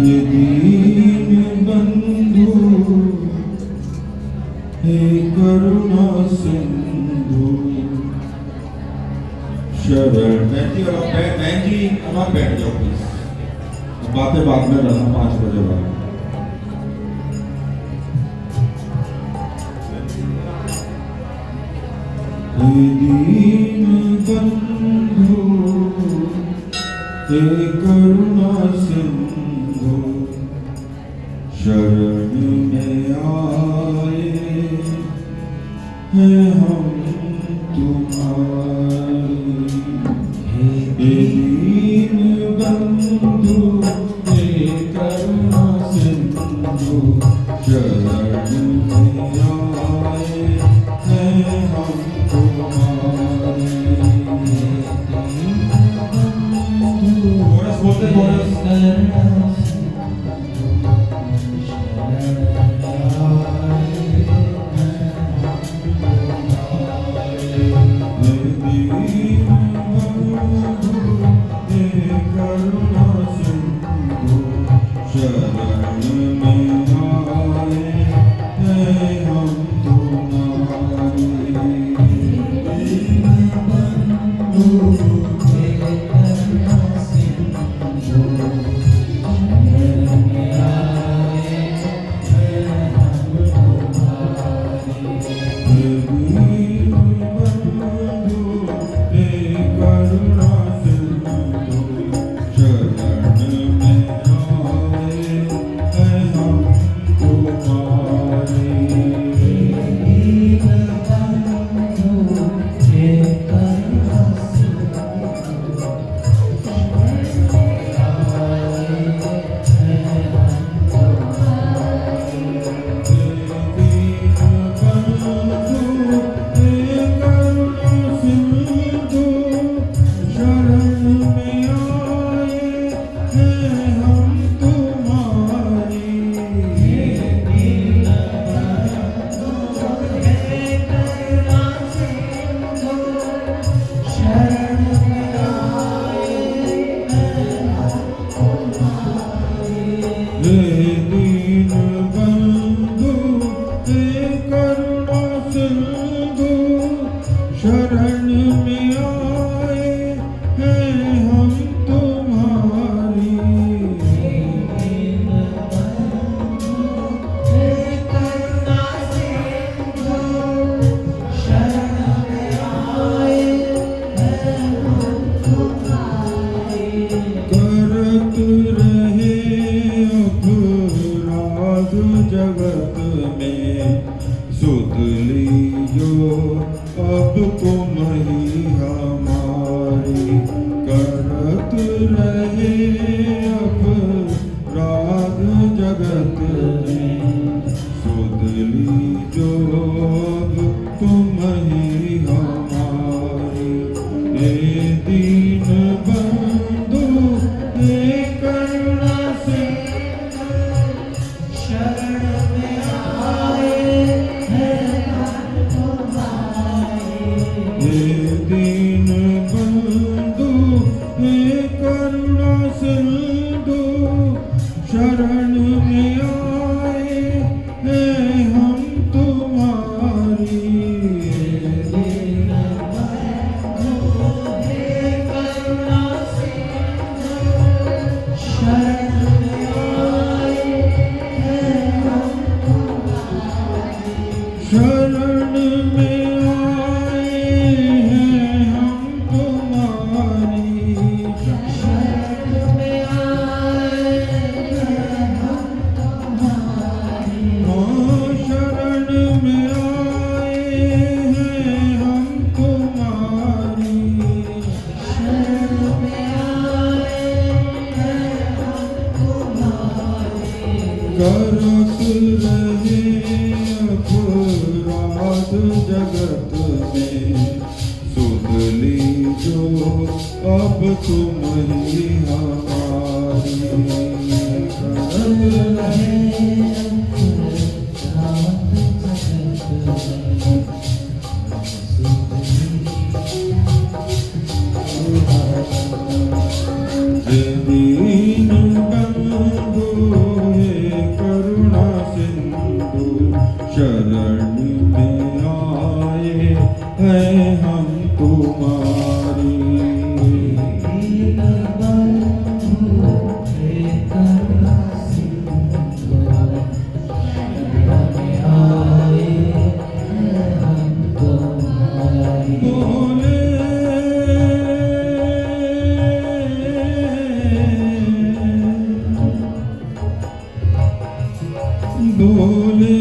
हे दीन बंधु हे करुणा सिंधु शरण। बहन जी अब आप बैठ जाओ प्लीज, बातें बाद में रहना 5 बजे बाद। हे दीन बंधु हे करुणा सिंधु शरण में आए हैं हम तुम्हारी। हे दीन बंधु हे करुणा सिंधु शरण में आए हैं हम तुम्हारी। बोलते शरण में आए हैं हम तुम्हारी। करत रहे अपराध जगत में सुध लीजो अब तुम ही हमारी। करत रहे अपराध जगत में सुध लीजो अब तुम ही हमारी। हे दीन बंधु हे करुणा सिंधु शरण में आए हे दीन बंधु हे करुणा सिंधु शरण में आए हैं हम तुम्हारी। शरण में आए हैं हम तुम्हारी। शरण में आए हैं हम तुम्हारी। हाँ शरण में आए हैं हम तुम्हारी। शरण में आए हैं हम तुम्हारी। करत रहे अपराध जगत में सुध लीजो अब तुम ही हमारी। करत रहे दीन बंधु है हम तुम्हारी। बोले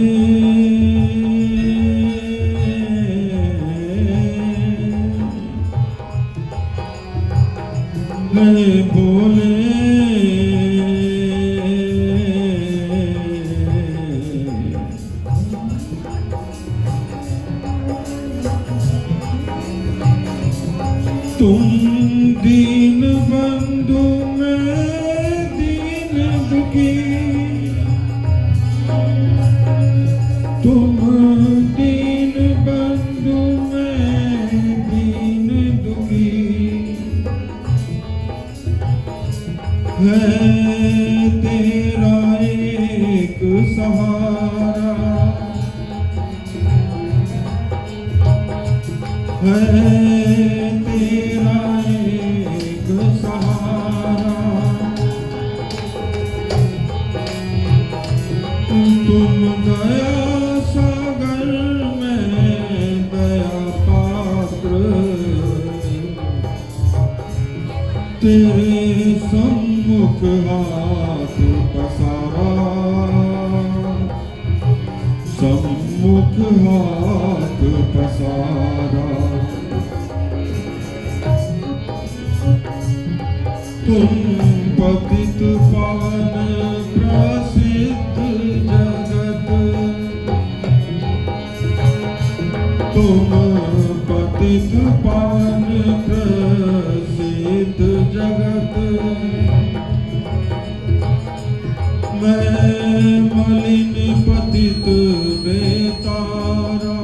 मैं बोले तुम दीन बंधु मैं दीन दुखी, तुम दीन बंधु मैं दीन दुखी, है तेरा एक सहारा, है तेरा एक सहारा, तुम दया सागर में दया पात्र, तेरे सम्मुख हाथ पसारा, सम्मुख हाथ पसारा, तुम पतित पावन प्रसिद्ध जगत, तुम पतित पावन प्रसिद्ध जगत, मैं मलिन पतित बेतारा,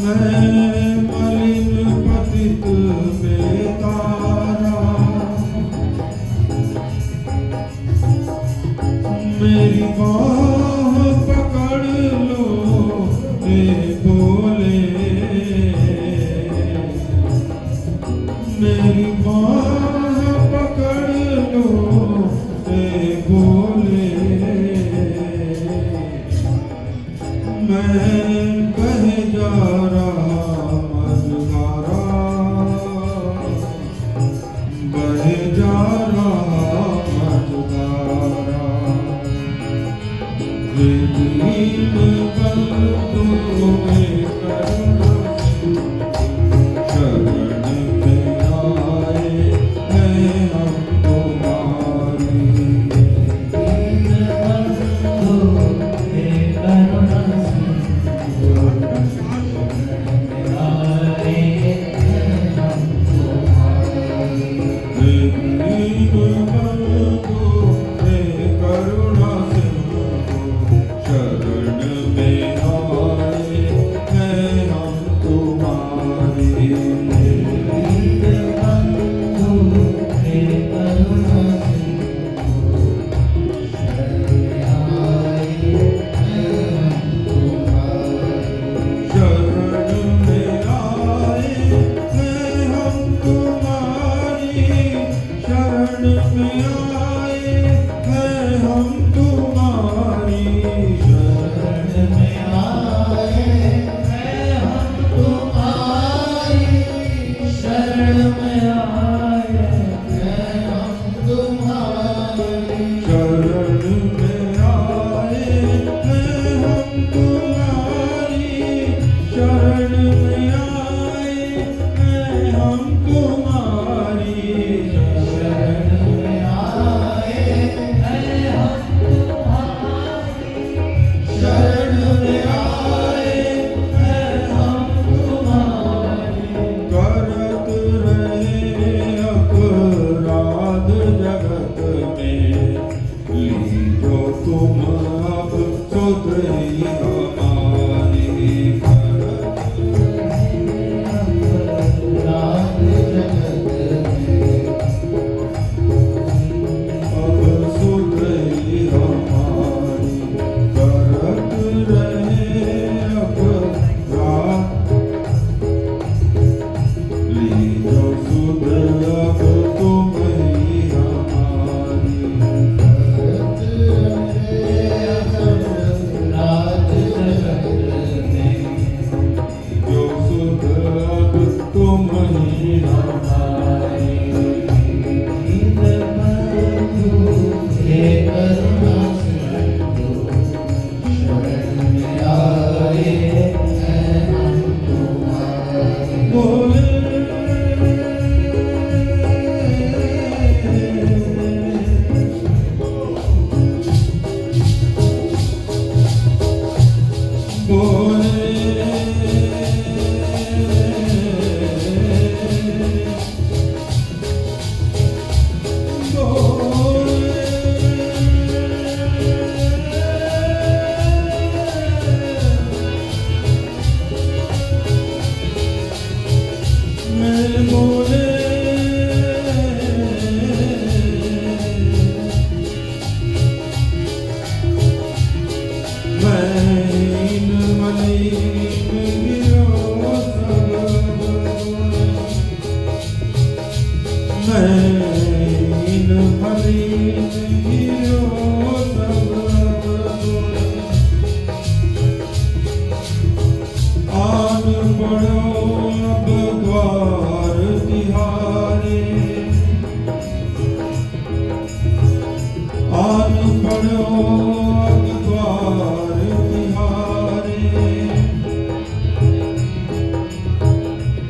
मैं मलिन पतित बेतारा, मेरी बाह पकड़ लो हे भोले, मेरी बाह पकड़ लो हे भोले, मैं बह जा रहा मझधारा, बह जा रहा मझधारा, दीन बंधु में करुणा शरण में आए हैं हम तुम्हारी।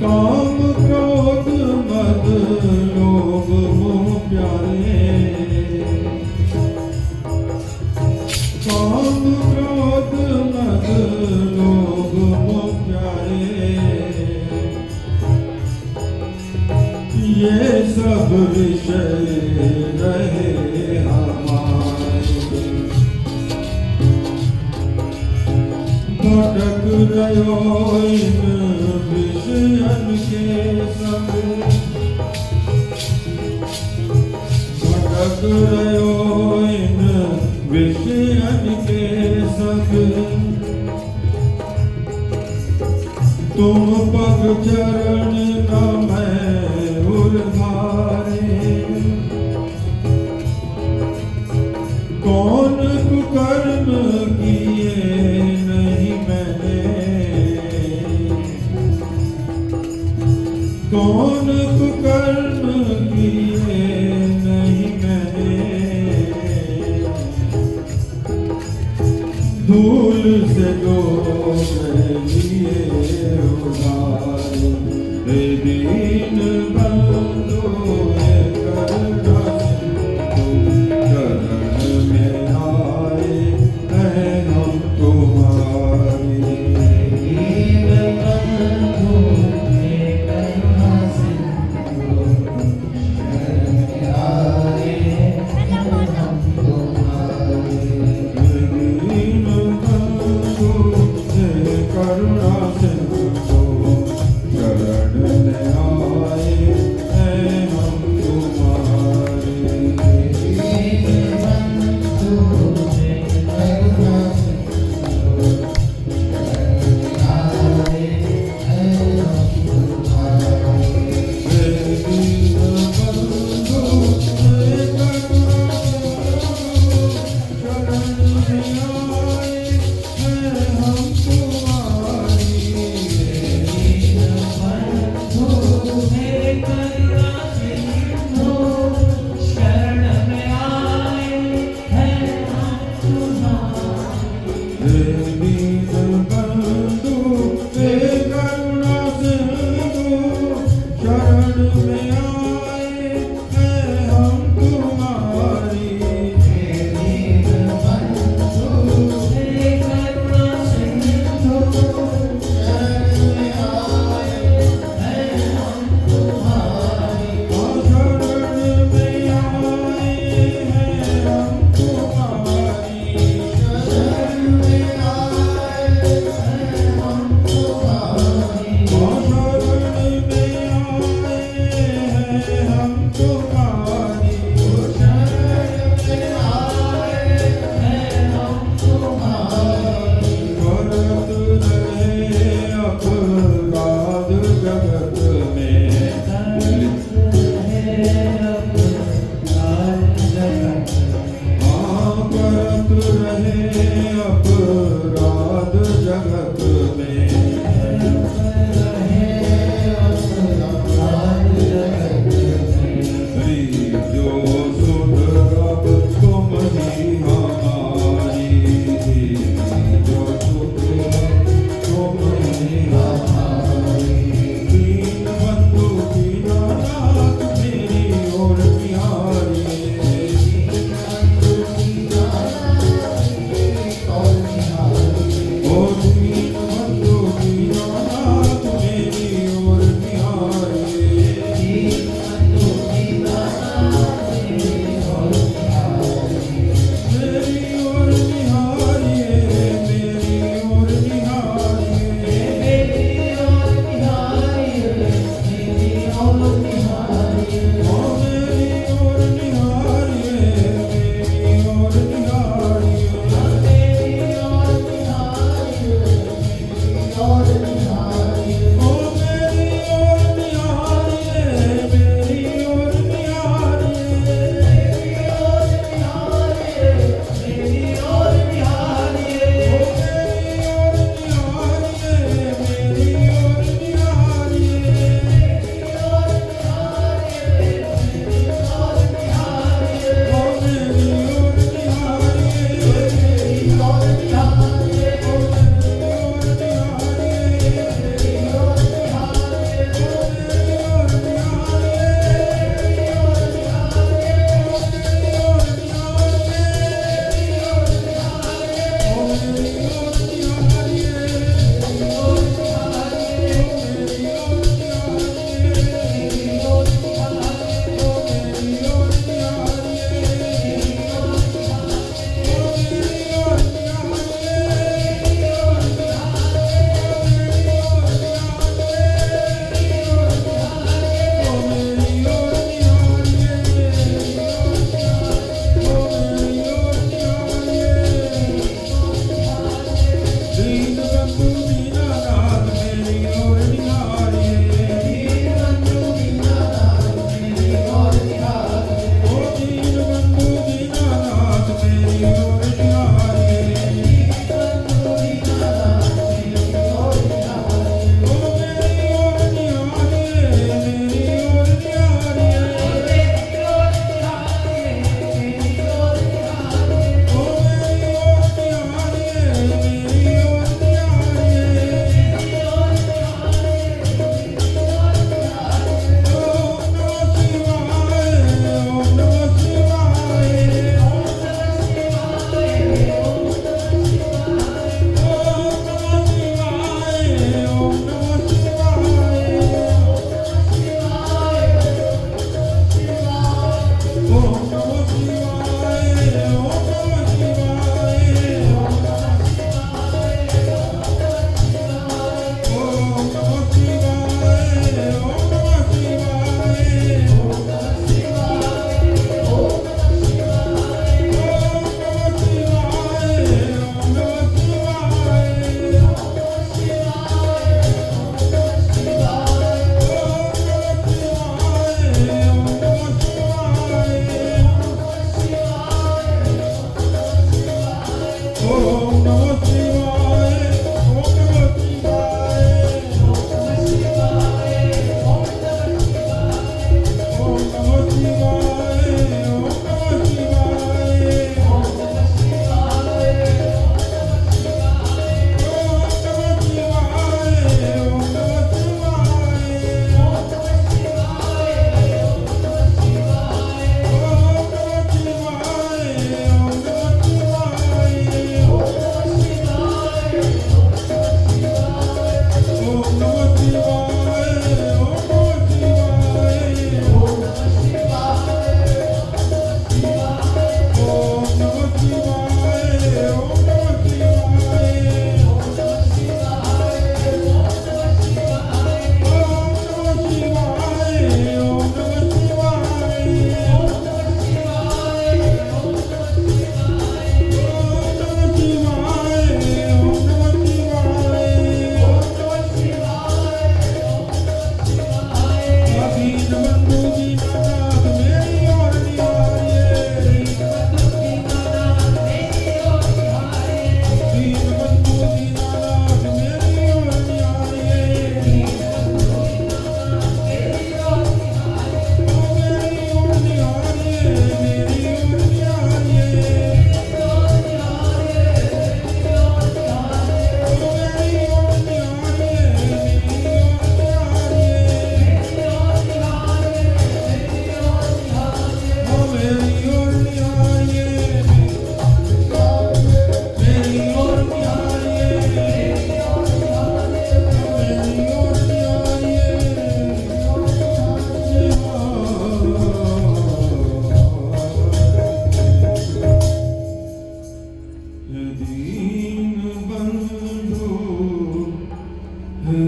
काम क्रोध मद लोभ मोह प्यारे, काम क्रोध मद लोभ मोह प्यारे, ये सब विषय रहे हमारे। भटक रहो इन विषयन के संग, भटक रहो इन विषयन के संग। तुम पग चरण न मैं उर्धारे, कौन कुकर्म किए नहीं मैंने, कौन कुकर्म किए नहीं मैंने। धूल से जो लिए उधार, हे दीन बंधु हे करुणा सिंधु, शरण में आए हैं हम तुम्हारे। दीन बंधु हे करुणा सिंधु, शरण में आए हैं हम तुम्हारे। दीन बंधु हे करुणा सिंधु, शरण में आए हैं हम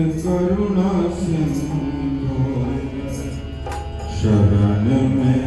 करुणा सिंधु शरण में